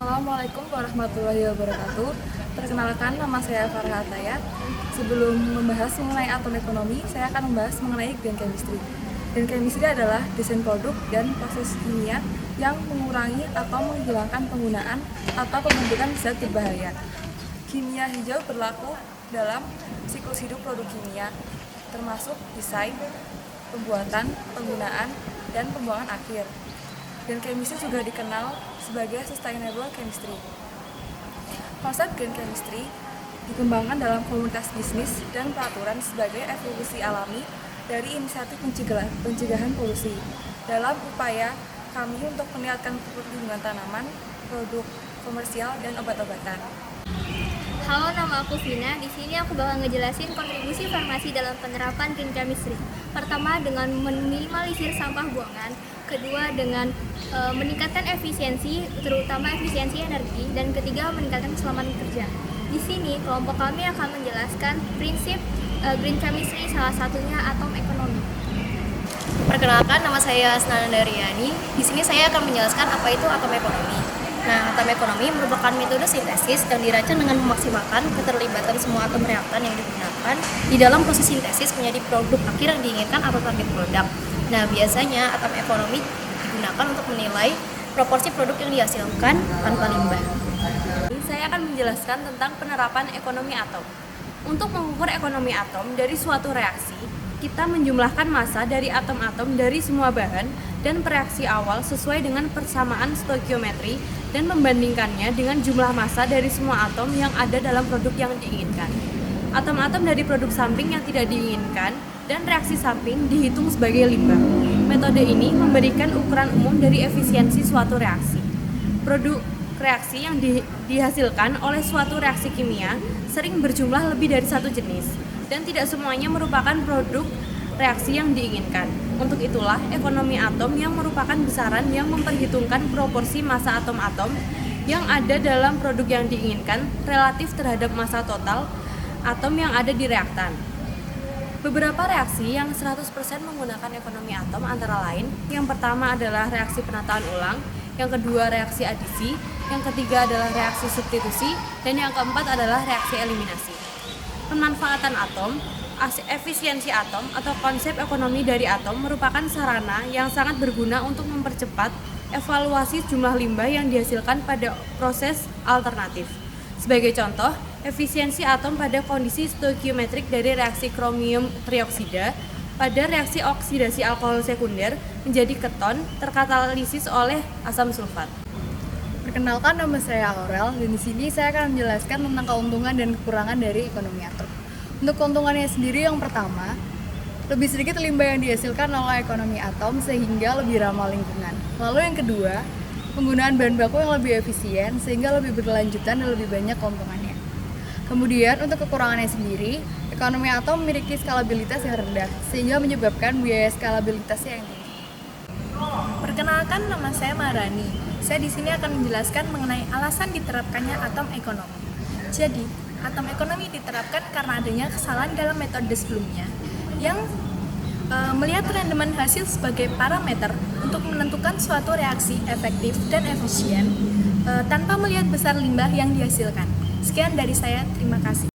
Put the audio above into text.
Assalamualaikum warahmatullahi wabarakatuh. Perkenalkan, nama saya Farah Ataya. Sebelum membahas mengenai atom ekonomi, saya akan membahas mengenai green chemistry. Green chemistry adalah desain produk dan proses kimia yang mengurangi atau menghilangkan penggunaan atau pembentukan zat berbahaya. Kimia hijau berlaku dalam siklus hidup produk kimia, termasuk desain, pembuatan, penggunaan, dan pembuangan akhir. Green chemistry juga dikenal sebagai sustainable chemistry. Konsep green chemistry dikembangkan dalam komunitas bisnis dan peraturan sebagai evolusi alami dari inisiatif pencegahan polusi dalam upaya kami untuk meningkatkan perlindungan tanaman, produk komersial, dan obat-obatan. Halo, nama aku Vina. Di sini aku bakal ngejelasin kontribusi farmasi dalam penerapan green chemistry. Pertama, dengan meminimalisir sampah buangan. Kedua, dengan meningkatkan efisiensi, terutama efisiensi energi. Dan ketiga, meningkatkan keselamatan kerja. Di sini, kelompok kami akan menjelaskan prinsip green chemistry, salah satunya atom ekonomi. Perkenalkan, nama saya Asnana Daryani. Di sini saya akan menjelaskan apa itu atom ekonomi. Nah, atom ekonomi merupakan metode sintesis yang dirancang dengan memaksimalkan keterlibatan semua atom reaktan yang digunakan di dalam proses sintesis menjadi produk akhir yang diinginkan atau target produk. Nah, biasanya atom ekonomi digunakan untuk menilai proporsi produk yang dihasilkan tanpa limbah. Saya akan menjelaskan tentang penerapan ekonomi atom. Untuk mengukur ekonomi atom dari suatu reaksi, kita menjumlahkan massa dari atom-atom dari semua bahan dan reaksi awal sesuai dengan persamaan stoikiometri dan membandingkannya dengan jumlah massa dari semua atom yang ada dalam produk yang diinginkan. Atom-atom dari produk samping yang tidak diinginkan dan reaksi samping dihitung sebagai limbah. Metode ini memberikan ukuran umum dari efisiensi suatu reaksi. Produk reaksi yang dihasilkan oleh suatu reaksi kimia sering berjumlah lebih dari satu jenis dan tidak semuanya merupakan produk reaksi yang diinginkan. Untuk itulah, ekonomi atom yang merupakan besaran yang memperhitungkan proporsi massa atom-atom yang ada dalam produk yang diinginkan relatif terhadap massa total atom yang ada di reaktan. Beberapa reaksi yang 100% menggunakan ekonomi atom antara lain, yang pertama adalah reaksi penataan ulang, yang kedua reaksi adisi, yang ketiga adalah reaksi substitusi, dan yang keempat adalah reaksi eliminasi. Pemanfaatan atom, efisiensi atom atau konsep ekonomi dari atom merupakan sarana yang sangat berguna untuk mempercepat evaluasi jumlah limbah yang dihasilkan pada proses alternatif. Sebagai contoh, efisiensi atom pada kondisi stoikiometrik dari reaksi kromium trioksida pada reaksi oksidasi alkohol sekunder menjadi keton terkatalisis oleh asam sulfat. Perkenalkan, nama saya Aurel, dan di sini saya akan menjelaskan tentang keuntungan dan kekurangan dari ekonomi atom. Untuk keuntungannya sendiri, yang pertama, lebih sedikit limbah yang dihasilkan oleh ekonomi atom sehingga lebih ramah lingkungan. Lalu yang kedua, penggunaan bahan baku yang lebih efisien sehingga lebih berkelanjutan dan lebih banyak keuntungannya. Kemudian untuk kekurangannya sendiri, ekonomi atom memiliki skalabilitas yang rendah sehingga menyebabkan biaya skalabilitasnya yang tinggi. Perkenalkan, nama saya Marani. Saya di sini akan menjelaskan mengenai alasan diterapkannya atom ekonomi. Jadi, atom ekonomi diterapkan karena adanya kesalahan dalam metode sebelumnya yang melihat rendemen hasil sebagai parameter untuk menentukan suatu reaksi efektif dan efisien tanpa melihat besar limbah yang dihasilkan. Sekian dari saya, terima kasih.